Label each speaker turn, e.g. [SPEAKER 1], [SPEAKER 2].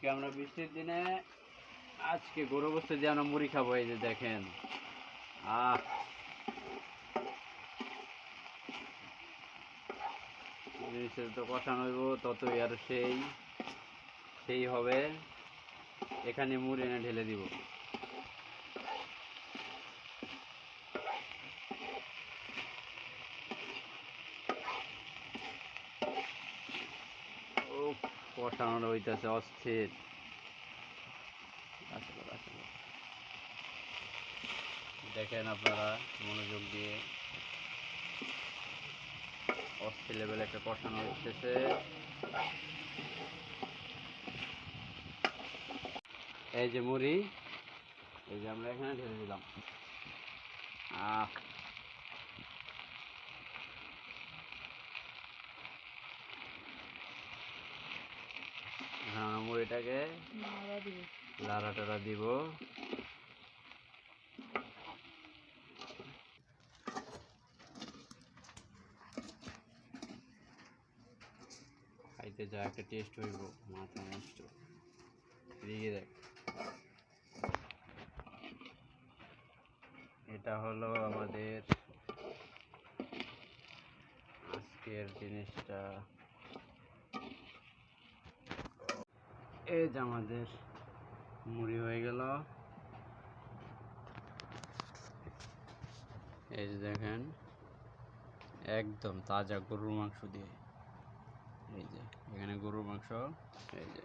[SPEAKER 1] আজকে আমরা বৃষ্টির দিনে আজকে গরু গোশত দিয়ে আমরা মুড়ি খাবো। এই যে দেখেন, জিনিসের তো কষানো হইব, ততই আর সেই হবে। এখানে মুড়ি এনে ঢেলে দিব। ও কষানো হইতেছে অস্থির। দেখেন আপনারা মনোযোগ দিয়ে, অস্থির লেভেল একটা কষানো হইতেছে। এই যে মুড়ি, এই যে আমরা এখানে ঢেলে দিলাম। মুড়িটাকে লাড়া টাড়া দিব। খাইতে যা একটা টেস্ট হইব, মাথা নষ্ট। এদিকে দেখ, এটা হলো আমাদের আজকের জিনিসটা। এই যে আমাদের মুড়ি হয়ে গেল। এই যে দেখেন, একদম তাজা গরুর মাংস দিয়ে। এই যে এখানে গরুর মাংস, এই যে